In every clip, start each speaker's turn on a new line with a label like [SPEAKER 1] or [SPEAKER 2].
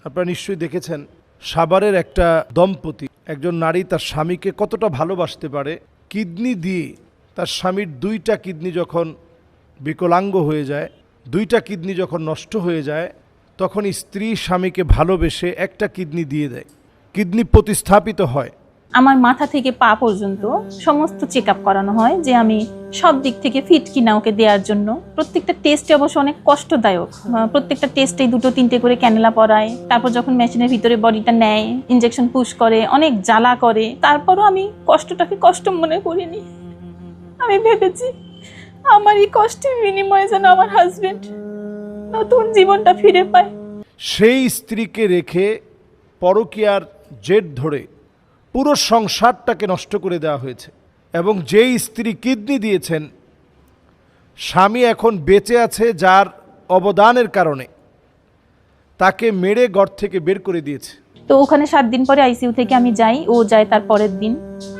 [SPEAKER 1] আপনারা নিশ্চয়ই দেখেছেন সাভারের একটা দম্পতি, একজন নারী তার স্বামীকে কতটা ভালোবাসতে পারে। কিডনি দিয়ে তার স্বামীর দুইটা কিডনি যখন বিকলাঙ্গ হয়ে যায়, দুইটা কিডনি যখন নষ্ট হয়ে যায়, তখন স্ত্রী স্বামীকে ভালোবেসে একটা কিডনি দিয়ে দেয়, কিডনি প্রতিস্থাপিত হয়।
[SPEAKER 2] আমার মাথা থেকে পা পর্যন্ত সমস্ত চেক আপ করানো হয় যে আমি সব দিক থেকে ফিট কিনা ওকে দেওয়ার জন্য। প্রত্যেকটা টেস্টে অবশ্য অনেক কষ্টদায়ক, প্রত্যেকটা টেস্টে 2-3টে করে ক্যানেলা পরায়, তারপর যখন মেশিনের ভিতরে বডিটা নেয়, ইনজেকশন পুশ করে, অনেক জ্বালা করে। তারপরও আমি কষ্টটাকে কষ্ট মনে করিনি। আমি ভেবেছি আমার এই কষ্টের বিনিময়ে যেন আমার হাজবেন্ড নতুন জীবনটা ফিরে পায়।
[SPEAKER 1] সেই স্ত্রীকে রেখে পরকীয়ার জেদ ধরে পুরো সংসারটাকে নষ্ট করে দেওয়া হয়েছে। এবং যেই স্ত্রী কিডনি দিয়েছেন, স্বামী এখন বেঁচে আছে যার অবদানের কারণে, তাকে মেরে ঘর থেকে বের করে দিয়েছে।
[SPEAKER 2] তো ওখানে 7 দিন পরে আইসিইউ থেকে আমি যাই, ও যায় তার পরের দিন।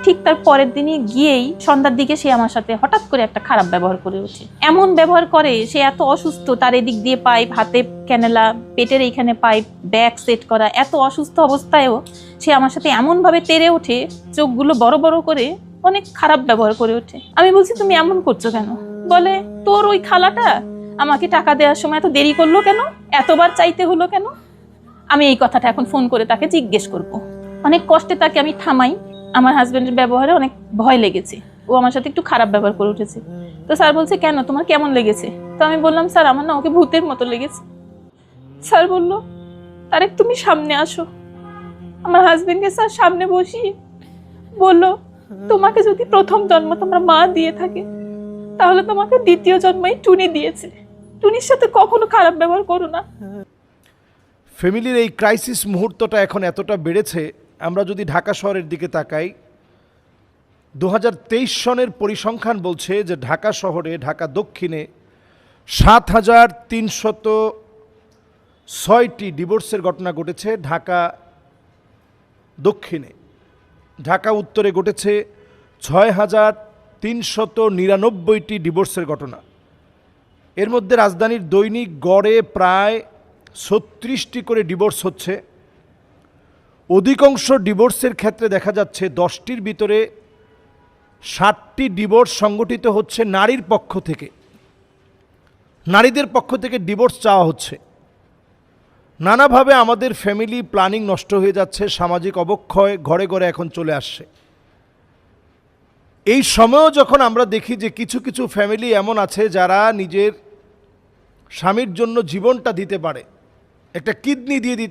[SPEAKER 2] ঠিক তার পরের দিনই গিয়েই সন্ধ্যার দিকে সে আমার সাথে হঠাৎ করে একটা খারাপ ব্যবহার করে ওঠে। এমন ব্যবহার করে, সে এত অসুস্থ, তার এদিক দিয়ে পাইপ, হাতে ক্যানেলা, পেটের এইখানে পাইপ, ব্যাগ সেট করা, এত অসুস্থ অবস্থায়ও সে আমার সাথে এমনভাবে তেড়ে ওঠে, চোখগুলো বড় বড় করে অনেক খারাপ ব্যবহার করে ওঠে। আমি বলছি তুমি এমন করছো কেন? বলে তোর ওই খালাটা আমাকে টাকা দেওয়ার সময় এত দেরি করলো কেন, এতবার চাইতে হলো কেন? আমি এই কথাটা এখন ফোন করে তাকে জিজ্ঞেস করব। অনেক কষ্টে তাকে আমি থামাই। আমার হাজবেন্ডের ব্যবহারে অনেক ভয় লেগেছে, ও আমার সাথে একটু খারাপ ব্যবহার করে উঠেছে। তো স্যার বলছে কেন, তোমার কেমন লেগেছে? তো আমি বললাম স্যার আমার না ওকে ভূতের মতো লেগেছে। স্যার বলল তারেক তুমি সামনে আসো। আমার হাজবেন্ডকে স্যার সামনে বসিয়ে বলল তোমাকে যদি প্রথম জন্ম তোমার মা দিয়ে থাকে, তাহলে তোমাকে দ্বিতীয় জন্মই টুনি দিয়েছে। টুনির সাথে কখনো খারাপ ব্যবহার করো না।
[SPEAKER 1] ফ্যামিলির এই ক্রাইসিস মুহূর্তটা এখন এতটা বেড়েছে। আমরা যদি ঢাকা শহরের দিকে তাকাই, 2023 সনের পরিসংখ্যান বলছে যে ঢাকা শহরে, ঢাকা দক্ষিণে 7,306টি ডিভোর্সের ঘটনা ঘটেছে। ঢাকা দক্ষিণে, ঢাকা উত্তরে ঘটেছে 6,399টি ডিভোর্সের ঘটনা। এর মধ্যে রাজধানীর দৈনিক গড়ে প্রায় 36টি করে ডিভোর্স হচ্ছে। অধিকাংশ ডিভোর্সের ক্ষেত্রে দেখা যাচ্ছে 10টির ভিতরে 7টি ডিভোর্স সংগঠিত হচ্ছে নারীর পক্ষ থেকে। নারীদের পক্ষ থেকে ডিভোর্স চাওয়া হচ্ছে। নানাভাবে আমাদের ফ্যামিলি প্ল্যানিং নষ্ট হয়ে যাচ্ছে, সামাজিক অবক্ষয় ঘরে ঘরে এখন চলে আসছে। এই সময়ও যখন আমরা দেখি যে কিছু কিছু ফ্যামিলি এমন আছে যারা নিজের স্বামীর জন্য জীবনটা দিতে পারে, একটা কিডনি দিয়ে দিতে